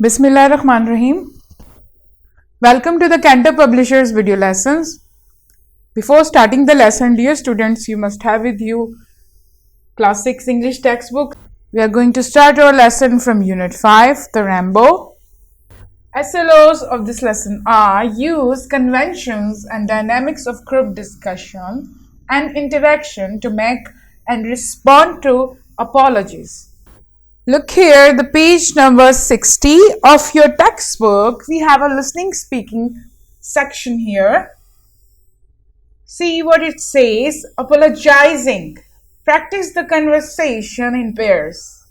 Bismillahirrahmanirrahim. Welcome to the Cantab Publishers video lessons. Before starting the lesson, dear students, you must have with you class 6 English textbook. We are going to start our lesson from unit 5, the Rambo. SLOs of this lesson are use conventions and dynamics of group discussion and interaction to make and respond to apologies. Look here, the page number 60 of your textbook. We have a listening speaking section here. See what it says. Apologizing. Practice the conversation in pairs.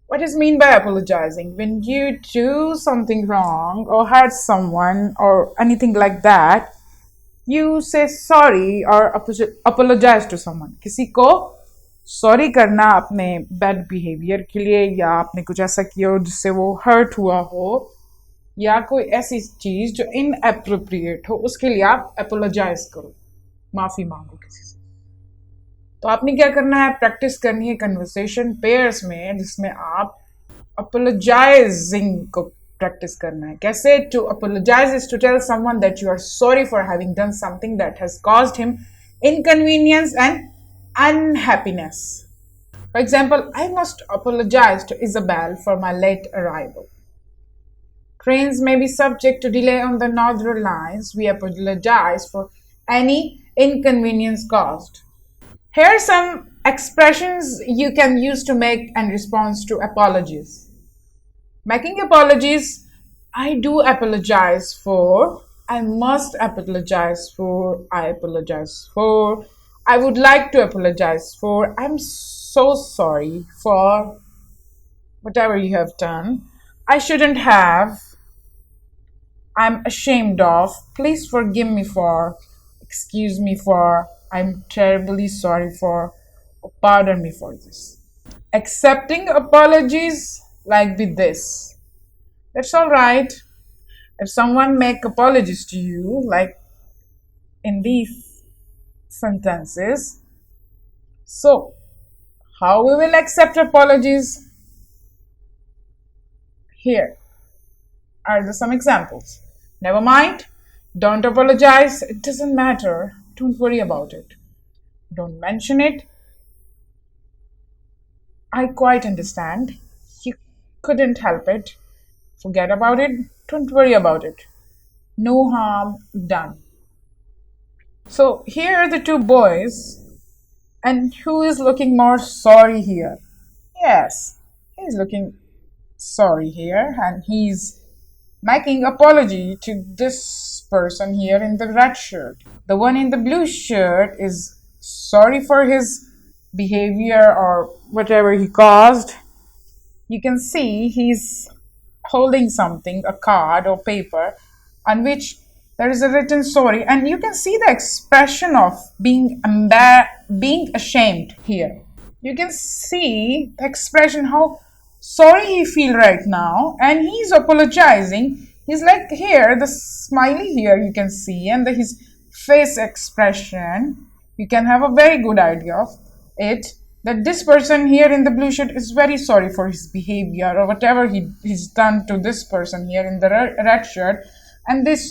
What is mean by apologizing? When you do something wrong or hurt someone or anything like that, you say sorry or apologize to someone. किसी को sorry करना अपने bad behaviour के लिए या आपने कुछ ऐसा किया हो जिससे वो हर्ट हुआ हो या कोई ऐसी चीज़ जो इनएप्रोप्रिएट हो, उसके लिए आप अपोलोजाइज करो, माफ़ी मांगो किसी से। तो आपने क्या करना है, प्रैक्टिस करनी है कन्वर्सेशन पेयर्स में, जिसमें आप अपोलोजाइजिंग को प्रैक्टिस करना है। कैसे? To apologise is to tell someone that you are sorry for having done something that has caused him inconvenience and unhappiness. For example, I must apologize to Isabel for my late arrival. Trains may be subject to delay on the northern lines. We apologize for any inconvenience caused. Here are some expressions you can use to make and response to apologies. Making apologies: I do apologize for, I must apologize for, I apologize for, I would like to apologize for, I'm so sorry for whatever you have done, I shouldn't have, I'm ashamed of, please forgive me for, excuse me for, I'm terribly sorry for, pardon me for this. Accepting apologies like with this: that's all right. If someone make apologies to you, like in these sentences, so how we will accept apologies? Here are some examples. Never mind, don't apologize, it doesn't matter, don't worry about it, don't mention it, I quite understand, you couldn't help it, forget about it, don't worry about it, no harm done. So here are the two boys, and who is looking more sorry here? Yes, he's looking sorry here, and he's making apology to this person here in the red shirt. The one in the blue shirt is sorry for his behavior or whatever he caused. You can see he's holding something, a card or paper, on which there is a written sorry, and you can see the expression of being ashamed here. You can see the expression, how sorry he feels right now, and he's apologizing. He's like here, the smiley here you can see, and his face expression. You can have a very good idea of it, that this person here in the blue shirt is very sorry for his behavior or whatever he's done to this person here in the red shirt, and this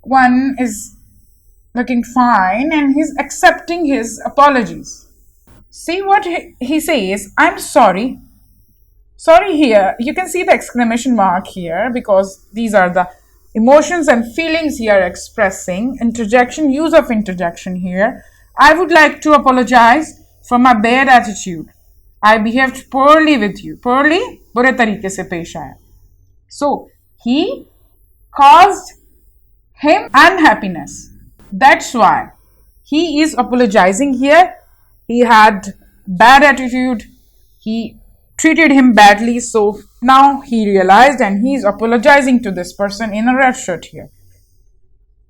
one is looking fine and he's accepting his apologies. See what he says: I'm sorry. Sorry here, you can see the exclamation mark here because these are the emotions and feelings he are expressing. Interjection, use of interjection here. I would like to apologize for my bad attitude. I behaved poorly with you. Poorly, बुरे तरीके से पेश आया. So he caused him unhappiness. That's why he is apologizing here. He had bad attitude. He treated him badly. So now he realized and he is apologizing to this person in a red shirt here.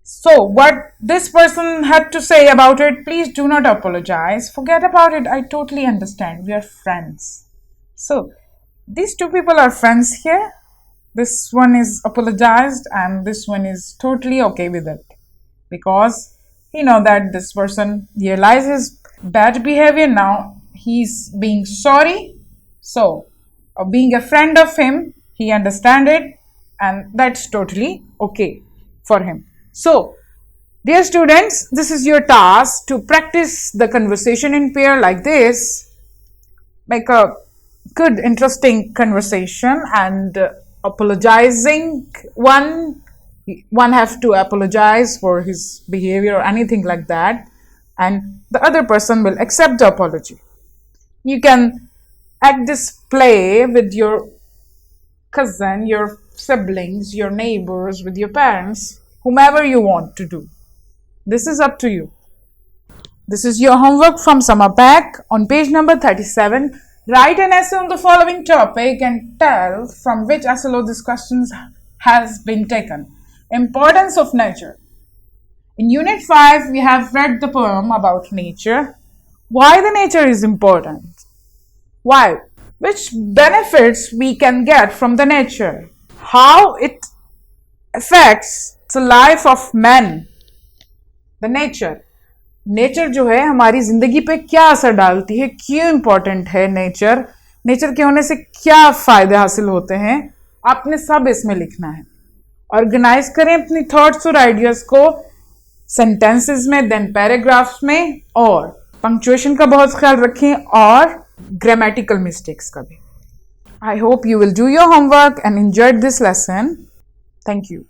So what this person had to say about it: please do not apologize. Forget about it. I totally understand. We are friends. So these two people are friends here. This one is apologized and this one is totally okay with it because he know that this person realizes bad behavior. Now he's being sorry. So being a friend of him, He understand it, and that's totally okay for him. So, dear students, this is your task to practice the conversation in pair like this. Make a good, interesting conversation, and apologizing one have to apologize for his behavior or anything like that, and the other person will accept the apology. You can act this play with your cousin, your siblings, your neighbors, with your parents, whomever you want to do. This is up to you. This is your homework from summer pack. On page number 37, write an essay on the following topic and tell from which SLO this question has been taken. Importance of nature. In Unit 5, we have read the poem about nature. Why the nature is important? Why? Which benefits we can get from the nature? How it affects the life of man? The nature. Nature जो है हमारी जिंदगी पे क्या असर डालती है, क्यों इंपॉर्टेंट है नेचर, नेचर के होने से क्या फायदे हासिल होते हैं, आपने सब इसमें लिखना है. ऑर्गेनाइज करें अपनी थॉट्स और आइडियाज को सेंटेंसेस में, देन पैराग्राफ्स में, और पंक्चुएशन का बहुत ख्याल रखें और ग्रामेटिकल मिस्टेक्स का भी. I hope you will do your homework and enjoy this lesson. Thank you.